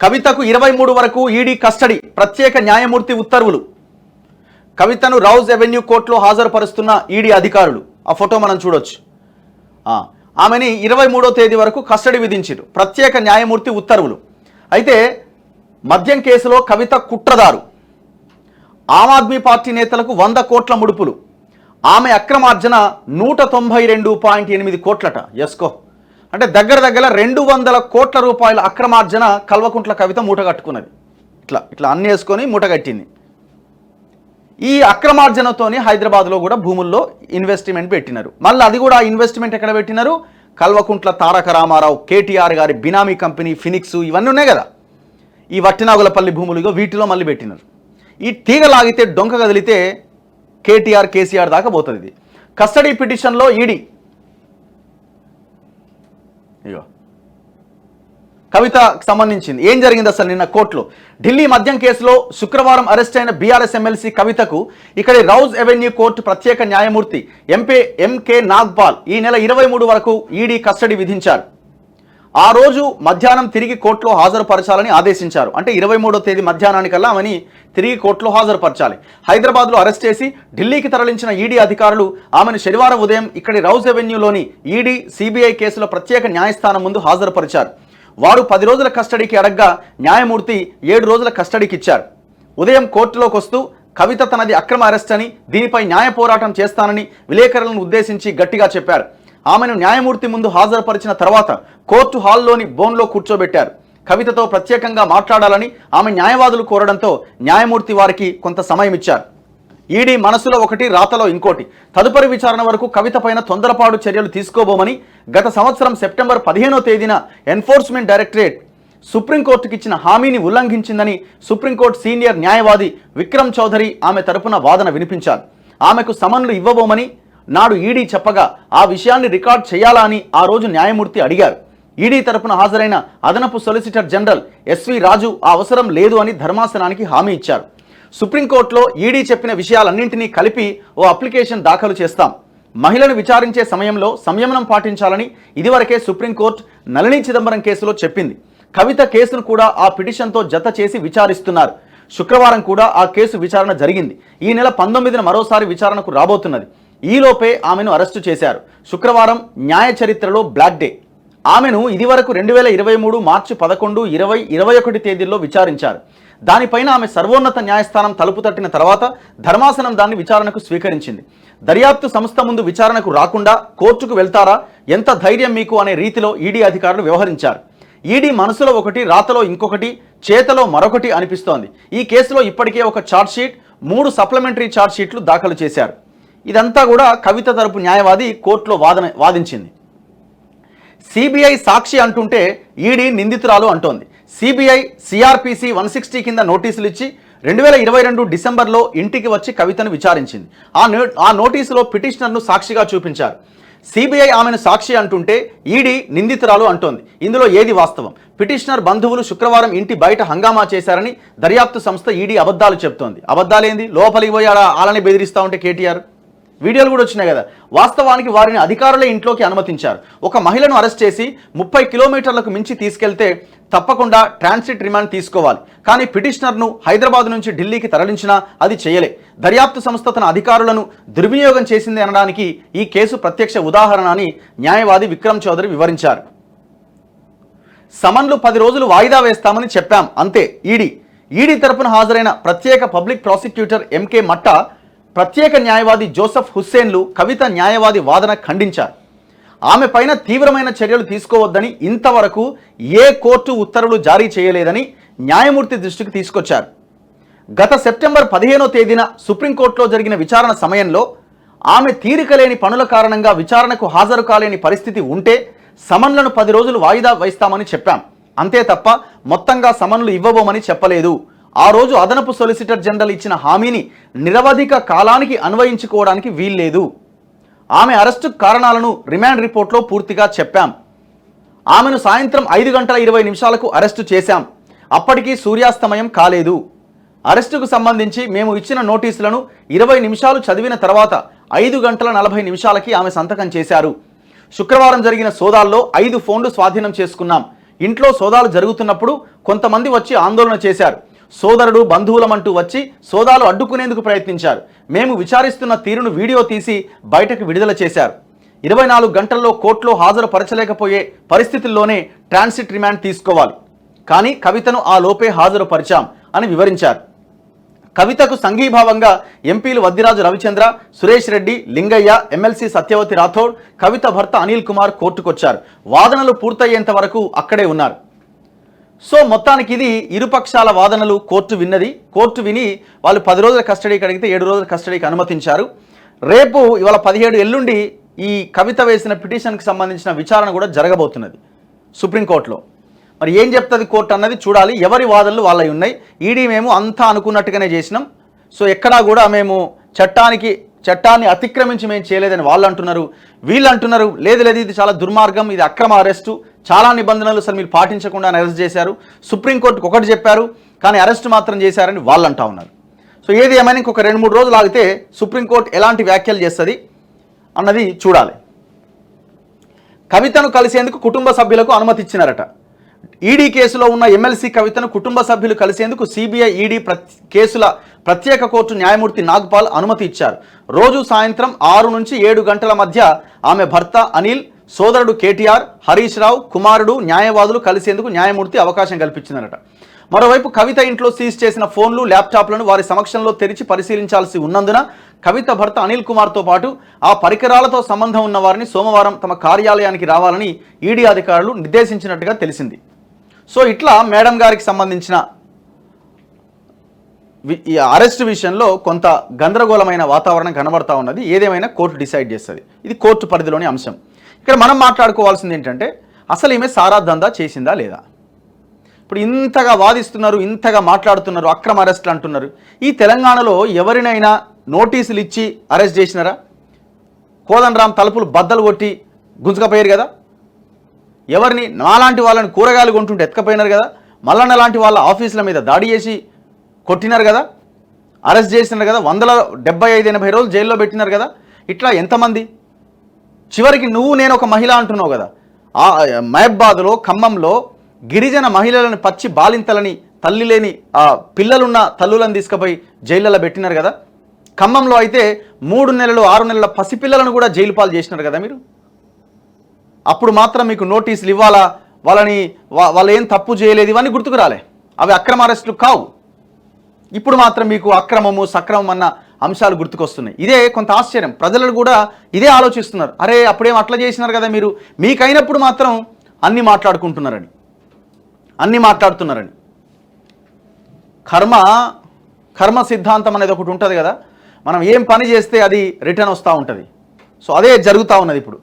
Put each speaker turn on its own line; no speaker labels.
కవితకు 23 వరకు ED custody, ప్రత్యేక న్యాయమూర్తి ఉత్తర్వులు. కవితను రౌజ్ ఎవెన్యూ కోర్టులో హాజరుపరుస్తున్న ఈడీ అధికారులు. ఆ ఫోటో మనం చూడొచ్చు. ఆమెని 23వ తేదీ వరకు కస్టడీ విధించారు, ప్రత్యేక న్యాయమూర్తి ఉత్తర్వులు. అయితే మద్యం కేసులో కవిత కుట్రదారు. ఆమ్ ఆద్మీ పార్టీ నేతలకు 100 కోట్ల ముడుపులు. ఆమె అక్రమార్జన 192.8 కోట్లట. ఎస్కో అంటే దగ్గర 200 కోట్ల రూపాయల అక్రమార్జన కల్వకుంట్ల కవిత మూటగట్టుకున్నది. ఇట్లా అన్ని వేసుకొని మూటగట్టింది. ఈ అక్రమార్జనతోనే హైదరాబాద్లో కూడా భూముల్లో ఇన్వెస్ట్మెంట్ పెట్టినారు. మళ్ళీ అది కూడా ఇన్వెస్ట్మెంట్ ఎక్కడ పెట్టినారు? కల్వకుంట్ల తారక రామారావు, కేటీఆర్ గారి బినామీ కంపెనీ ఫినిక్స్, ఇవన్నీ ఉన్నాయి కదా, ఈ వట్టినాగులపల్లి భూములుగా వీటిలో మళ్ళీ పెట్టినారు. ఈ తీగ లాగితే డొంక కదిలితే కేటీఆర్ కేసీఆర్ దాకా పోతుంది. ఇది కస్టడీ పిటిషన్లో ఈడీ కవితకు సంబంధించింది. ఏం జరిగింది అసలు నిన్న కోర్టులో? ఢిల్లీ మద్యం కేసులో శుక్రవారం అరెస్ట్ అయిన బీఆర్ఎస్ ఎమ్మెల్సీ కవితకు ఇక్కడి రౌజ్ ఎవెన్యూ కోర్టు ప్రత్యేక న్యాయమూర్తి ఎంకే నాగ్పాల్ ఈ నెల 23 వరకు ఈడీ కస్టడీ విధించారు. ఆ రోజు మధ్యాహ్నం తిరిగి కోర్టులో హాజరుపరచాలని ఆదేశించారు. అంటే 23వ తేదీ మధ్యాహ్నానికల్లా ఆమెని తిరిగి కోర్టులో హాజరుపరచాలి. హైదరాబాద్లో అరెస్ట్ చేసి ఢిల్లీకి తరలించిన ఈడీ అధికారులు ఆమెను శనివారం ఉదయం ఇక్కడి రౌజ్ ఎవెన్యూలోని ఈడీ సిబిఐ కేసుల ప్రత్యేక న్యాయస్థానం ముందు హాజరుపరిచారు. వారు 10 రోజుల కస్టడీకి అడగ్గా న్యాయమూర్తి 7 రోజుల కస్టడీకి ఇచ్చారు. ఉదయం కోర్టులోకి వస్తూ కవిత తనది అక్రమ అరెస్ట్ అని, దీనిపై న్యాయ పోరాటం చేస్తానని విలేకరులను ఉద్దేశించి గట్టిగా చెప్పారు. ఆమెను న్యాయమూర్తి ముందు హాజరుపరిచిన తర్వాత కోర్టు హాల్లోని బోన్లో కూర్చోబెట్టారు. కవితతో ప్రత్యేకంగా మాట్లాడాలని ఆమె న్యాయవాదులు కోరడంతో న్యాయమూర్తి వారికి కొంత సమయం ఇచ్చారు. ఈడీ మనసులో ఒకటి, రాతలో ఇంకోటి. తదుపరి విచారణ వరకు కవిత పైన తొందరపాటు చర్యలు తీసుకోబోమని గత సంవత్సరం సెప్టెంబర్ 15వ తేదీన ఎన్ఫోర్స్మెంట్ డైరెక్టరేట్ సుప్రీంకోర్టుకి ఇచ్చిన హామీని ఉల్లంఘించిందని సుప్రీంకోర్టు సీనియర్ న్యాయవాది విక్రమ్ చౌదరి ఆమె తరపున వాదన వినిపించారు. ఆమెకు సమన్లు ఇవ్వబోమని నాడు ఈడీ చెప్పగా ఆ విషయాన్ని రికార్డ్ చేయాలా అని ఆ రోజు న్యాయమూర్తి అడిగారు. ఈడీ తరపున హాజరైన అదనపు సొలిసిటర్ జనరల్ ఎస్వి రాజు ఆ అవసరం లేదు అని ధర్మాసనానికి హామీ ఇచ్చారు. సుప్రీంకోర్టులో ఈడీ చెప్పిన విషయాలన్నింటినీ కలిపి ఓ అప్లికేషన్ దాఖలు చేస్తాం. మహిళను విచారించే సమయంలో సంయమనం పాటించాలని ఇదివరకే సుప్రీంకోర్టు నళిని చిదంబరం కేసులో చెప్పింది. కవిత కేసును కూడా ఆ పిటిషన్తో జత చేసి విచారిస్తున్నారు. శుక్రవారం కూడా ఆ కేసు విచారణ జరిగింది. ఈ నెల 19న మరోసారి విచారణకు రాబోతున్నది. ఈలోపే ఆమెను అరెస్టు చేశారు. శుక్రవారం న్యాయ చరిత్రలో బ్లాక్ డే. ఆమెను ఇదివరకు 2023 మార్చి 11, 20, 21 తేదీల్లో విచారించారు. దానిపైన ఆమె సర్వోన్నత న్యాయస్థానం తలుపు తట్టిన తర్వాత ధర్మాసనం దాన్ని విచారణకు స్వీకరించింది. దర్యాప్తు సంస్థ ముందు విచారణకు రాకుండా కోర్టుకు వెళ్తారా, ఎంత ధైర్యం మీకు అనే రీతిలో ఈడీ అధికారులు వ్యవహరించారు. ఈడీ మనసులో ఒకటి, రాతలో ఇంకొకటి, చేతలో మరొకటి అనిపిస్తోంది. ఈ కేసులో ఇప్పటికే ఒక ఛార్జ్షీట్, 3 సప్లిమెంటరీ ఛార్జ్షీట్లు దాఖలు చేశారు. ఇదంతా కూడా కవిత తరపు న్యాయవాది కోర్టులో వాదించింది. సిబిఐ సాక్షి అంటుంటే ఈడీ నిందితురాలు అంటోంది. సిబిఐ సిఆర్పిసి 160 కింద నోటీసులు ఇచ్చి 2022 డిసెంబర్లో ఇంటికి వచ్చి కవితను విచారించింది. ఆ నోటీసులో పిటిషనర్ను సాక్షిగా చూపించారు. సిబిఐ ఆమెను సాక్షి అంటుంటే ఈడీ నిందితురాలు అంటోంది. ఇందులో ఏది వాస్తవం? పిటిషనర్ బంధువులు శుక్రవారం ఇంటి బయట హంగామా చేశారని దర్యాప్తు సంస్థ ఈడీ అబద్ధాలు చెబుతోంది. అబద్ధాలేంది? లోపలికి పోయి ఆలని బెదిరిస్తూ ఉంటే కేటీఆర్ వీడియోలు కూడా వచ్చినాయి కదా. వాస్తవానికి వారిని అధికారులే ఇంట్లోకి అనుమతించారు. ఒక మహిళను అరెస్ట్ చేసి 30 కిలోమీటర్లకు మించి తీసుకెళ్తే తప్పకుండా ట్రాన్సిట్ రిమాండ్ తీసుకోవాలి. కానీ పిటిషనర్ను హైదరాబాద్ నుంచి ఢిల్లీకి తరలించినా అది చేయలే. దర్యాప్తు సంస్థ తన అధికారులను దుర్వినియోగం చేసింది అనడానికి ఈ కేసు ప్రత్యక్ష ఉదాహరణ అని న్యాయవాది విక్రమ్ చౌదరి వివరించారు. సమన్లు 10 రోజులు వాయిదా వేస్తామని చెప్పాం, అంతే. ఈడీ తరపున హాజరైన ప్రత్యేక పబ్లిక్ ప్రాసిక్యూటర్ ఎంకే మట్టా, ప్రత్యేక న్యాయవాది జోసెఫ్ హుస్సేన్లు కవిత న్యాయవాది వాదన ఖండించారు. ఆమె పైన తీవ్రమైన చర్యలు తీసుకోవద్దని ఇంతవరకు ఏ కోర్టు ఉత్తర్వులు జారీ చేయలేదని న్యాయమూర్తి దృష్టికి తీసుకొచ్చారు. గత సెప్టెంబర్ 15వ తేదీన సుప్రీంకోర్టులో జరిగిన విచారణ సమయంలో ఆమె తీరికలేని పనుల కారణంగా విచారణకు హాజరు కాలేని పరిస్థితి ఉంటే సమన్లను 10 రోజులు వాయిదా వేస్తామని చెప్పాం, అంతే తప్ప మొత్తంగా సమన్లు ఇవ్వబోమని చెప్పలేదు. ఆ రోజు అదనపు సొలిసిటర్ జనరల్ ఇచ్చిన హామీని నిరవధిక కాలానికి అన్వయించుకోవడానికి వీల్లేదు. ఆమె అరెస్టు కారణాలను రిమాండ్ రిపోర్ట్లో పూర్తిగా చెప్పాం. ఆమెను సాయంత్రం 5:20 అరెస్టు చేశాం. అప్పటికీ సూర్యాస్తమయం కాలేదు. అరెస్టుకు సంబంధించి మేము ఇచ్చిన నోటీసులను 20 నిమిషాలు చదివిన తర్వాత 5:40 ఆమె సంతకం చేశారు. శుక్రవారం జరిగిన సోదాల్లో 5 ఫోన్లు స్వాధీనం చేసుకున్నాం. ఇంట్లో సోదాలు జరుగుతున్నప్పుడు కొంతమంది వచ్చి ఆందోళన చేశారు. సోదరుడు బంధువులమంటూ వచ్చి సోదాలు అడ్డుకునేందుకు ప్రయత్నించారు. మేము విచారిస్తున్న తీరును వీడియో తీసి బయటకు విడుదల చేశారు. 24 గంటల్లో కోర్టులో హాజరుపరచలేకపోయే పరిస్థితుల్లోనే ట్రాన్సిట్ రిమాండ్ తీసుకోవాలి, కానీ కవితను ఆ లోపే హాజరుపరిచాం అని వివరించారు. కవితకు సంఘీభావంగా ఎంపీలు వద్దిరాజు రవిచంద్ర, సురేష్ రెడ్డి, లింగయ్య, ఎమ్మెల్సీ సత్యవతి రాథోడ్, కవిత భర్త అనిల్ కుమార్ కోర్టుకొచ్చారు. వాదనలు పూర్తయ్యేంత వరకు అక్కడే ఉన్నారు. సో మొత్తానికి ఇది ఇరుపక్షాల వాదనలు కోర్టు విన్నది. కోర్టు విని వాళ్ళు 10 రోజుల కస్టడీకి అడిగితే 7 రోజుల కస్టడీకి అనుమతించారు. రేపు ఇవాళ 17 ఎల్లుండి ఈ కవిత వేసిన పిటిషన్కి సంబంధించిన విచారణ కూడా జరగబోతున్నది సుప్రీంకోర్టులో. మరి ఏం చెప్తుంది కోర్టు అన్నది చూడాలి. ఎవరి వాదనలు వాళ్ళవి ఉన్నాయి. ఈడీ మేము అంతా అనుకున్నట్టుగానే చేసినాం, సో ఎక్కడా కూడా మేము చట్టాన్ని అతిక్రమించి మేము చేయలేదని వాళ్ళు అంటున్నారు. వీళ్ళు అంటున్నారు లేదు లేదు ఇది చాలా దుర్మార్గం, ఇది అక్రమ అరెస్టు, చాలా నిబంధనలు అసలు మీరు పాటించకుండా అరెస్ట్ చేశారు, సుప్రీంకోర్టుకు ఒకటి చెప్పారు కానీ అరెస్ట్ మాత్రం చేశారని వాళ్ళు అంటా ఉన్నారు. సో ఏది ఏమైనా ఇంకొక 2-3 రోజులు ఆగితే సుప్రీంకోర్టు ఎలాంటి వ్యాఖ్యలు చేస్తుంది అన్నది చూడాలి. కవితను కలిసేందుకు కుటుంబ సభ్యులకు అనుమతి ఇచ్చినారట. ఈడీ కేసులో ఉన్న ఎమ్మెల్సీ కవితను కుటుంబ సభ్యులు కలిసేందుకు సిబిఐ ఈడీ కేసుల ప్రత్యేక కోర్టు న్యాయమూర్తి నాగ్పాల్ అనుమతి ఇచ్చారు. రోజు సాయంత్రం 6 నుంచి 7 గంటల మధ్య ఆమె భర్త అనిల్, సోదరుడు కేటీఆర్, హరీష్ రావు, కుమారుడు, న్యాయవాదులు కలిసేందుకు న్యాయమూర్తి అవకాశం కల్పించిందనట. మరోవైపు కవిత ఇంట్లో సీజ్ చేసిన ఫోన్లు, ల్యాప్టాప్లను వారి సమక్షంలో తెరిచి పరిశీలించాల్సి ఉన్నందున కవిత భర్త అనిల్ కుమార్తో పాటు ఆ పరికరాలతో సంబంధం ఉన్న వారిని సోమవారం తమ కార్యాలయానికి రావాలని ఈడీ అధికారులు నిర్దేశించినట్టుగా తెలిసింది. సో ఇట్లా మేడం గారికి సంబంధించిన ఈ అరెస్ట్ విషయంలో కొంత గందరగోళమైన వాతావరణం కనబడతా ఉన్నది. ఏదేమైనా కోర్టు డిసైడ్ చేస్తుంది. ఇది కోర్టు పరిధిలోని అంశం. ఇక్కడ మనం మాట్లాడుకోవాల్సింది ఏంటంటే అసలు ఈమె సారా దందా చేసిందా లేదా. ఇప్పుడు ఇంతగా వాదిస్తున్నారు, ఇంతగా మాట్లాడుతున్నారు, అక్రమ అరెస్ట్లు అంటున్నారు. ఈ తెలంగాణలో ఎవరినైనా నోటీసులు ఇచ్చి అరెస్ట్ చేసినారా? కోదండరాం తలుపులు బద్దలు కొట్టి గుంజుకపోయారు కదా. ఎవరిని నాలాంటి వాళ్ళని కూరగాయలు కొంటుంటే ఎత్తుకపోయినారు కదా. మల్లన్న లాంటి వాళ్ళ ఆఫీసుల మీద దాడి చేసి కొట్టినారు కదా, అరెస్ట్ చేసినారు కదా, 175-80 రోజులు జైల్లో పెట్టినారు కదా. ఇట్లా ఎంతమంది? చివరికి నేను ఒక మహిళ అంటున్నావు కదా. మహబాద్లో, ఖమ్మంలో గిరిజన మహిళలను పచ్చి బాలింతలని, తల్లి లేని పిల్లలున్న తల్లులను తీసుకుపోయి జైళ్ళలో పెట్టినారు కదా. ఖమ్మంలో అయితే 3 నెలలు 6 నెలల పసిపిల్లలను కూడా జైలు పాలు చేసినారు కదా మీరు. అప్పుడు మాత్రం మీకు నోటీసులు ఇవ్వాలా, వాళ్ళు ఏం తప్పు చేయలేదు, ఇవన్నీ గుర్తుకు రాలే. అవి అక్రమ అరెస్టులు కావు. ఇప్పుడు మాత్రం మీకు అక్రమము సక్రమం అన్న అంశాలు గుర్తుకొస్తున్నాయి. ఇదే కొంత ఆశ్చర్యం. ప్రజలు కూడా ఇదే ఆలోచిస్తున్నారు. అరే అప్పుడేం అట్లా చేసినారు కదా మీరు, మీకైనప్పుడు మాత్రం అన్నీ మాట్లాడుతున్నారని. కర్మ సిద్ధాంతం అనేది ఒకటి ఉంటుంది కదా. మనం ఏం పని చేస్తే అది రిటర్న్ వస్తూ ఉంటుంది. సో అదే జరుగుతూ ఉన్నది ఇప్పుడు.